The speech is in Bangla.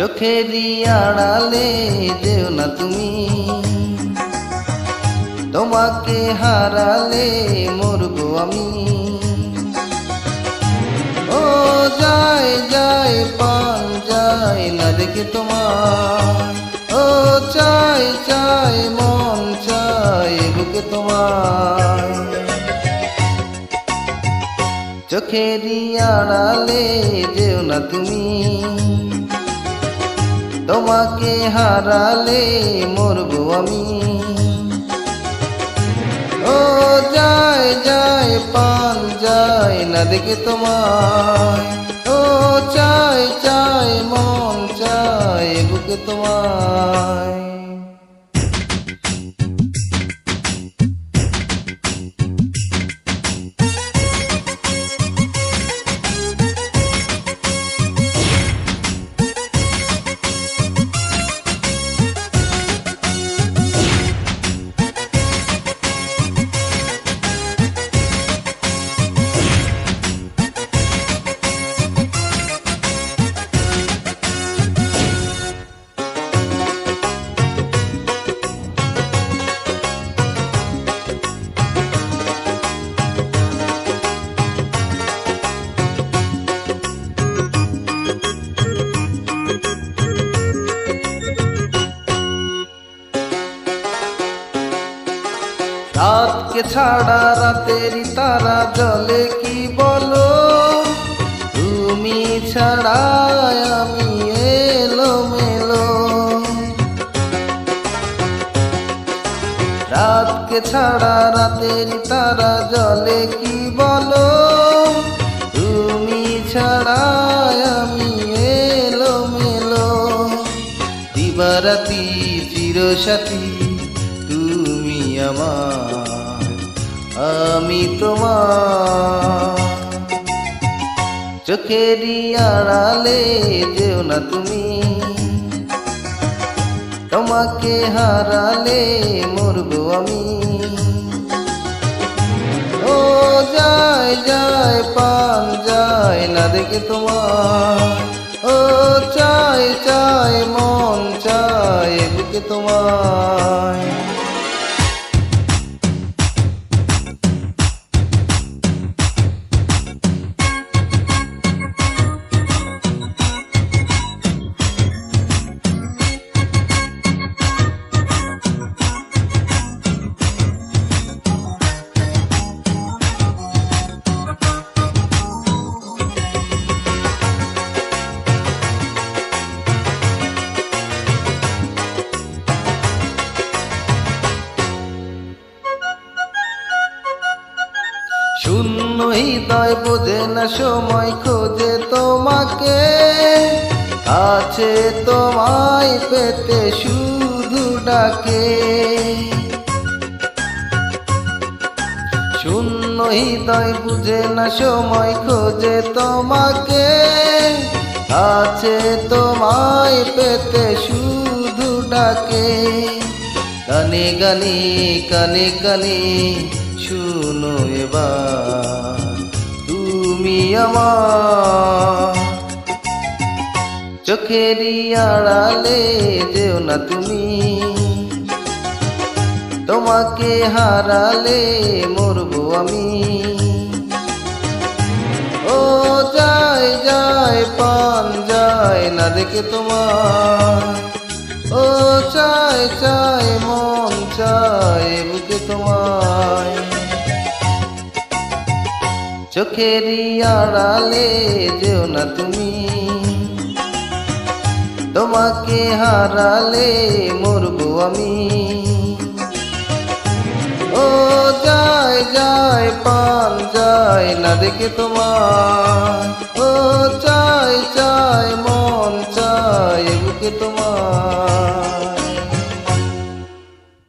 চোখেরই আড়ালে যেও না তুমি, তোমাকে হারালে মরবো আমি। ও যায় যায় পান যায় না দেখে তোমার, ও চাই চাই মন চাই বুকে তোমার। চোখেরই আড়ালে যেও না তুমি, তোমাকে হারালে মরবো আমি। ও যায় যায় পান যায় না দেখে তোমায়, ও চাই চাই মন চাই বুকে তোমায়। রাতকে ছাড়া রাতেরই তারা জলে কি বলো, তুমি ছাড়া আমি এলোমেলো। রাতকে ছাড়া রাতেরই তারা জলে কি বলো, তুমি ছাড়া আমি এলোমেলো। দিবারাতি চিরসাথী তুমি আমার, আমি তোমার। চোখেরই আড়ালে যেও না তুমি, তোমাকে হারালে মরবো আমি। ও যায় যায় পান যায় না দেখে তোমার, ও চাই চাই মন চাই বুকে তোমায়। শূন্য হৃদয় বোঝে না সময় খোঁজে তোমাকে, আছে তোমায় পেতে শুধু ডাকে। শূন্য হৃদয় বুঝে না সময় খোঁজে তোমাকে, আছে তোমায় পেতে শুধু ডাকে। গানে গানে কানে কানে শুনো এবার তুমি আমার। চোখেরই আড়ালে যেও না তুমি, তোমাকে হারালে মরবো আমি। ও যায় যায় পান যায় না দেখে তোমার, ও চাই চাই মন চাই বুকে তোমায়। চোখেরই আড়ালে যেও না তুমি, তোমাকে হারালে মরবো আমি। ও যায় যায় পান যায় না দেখে তোমার, ও চাই চাই মন চাই বুকে তোমার।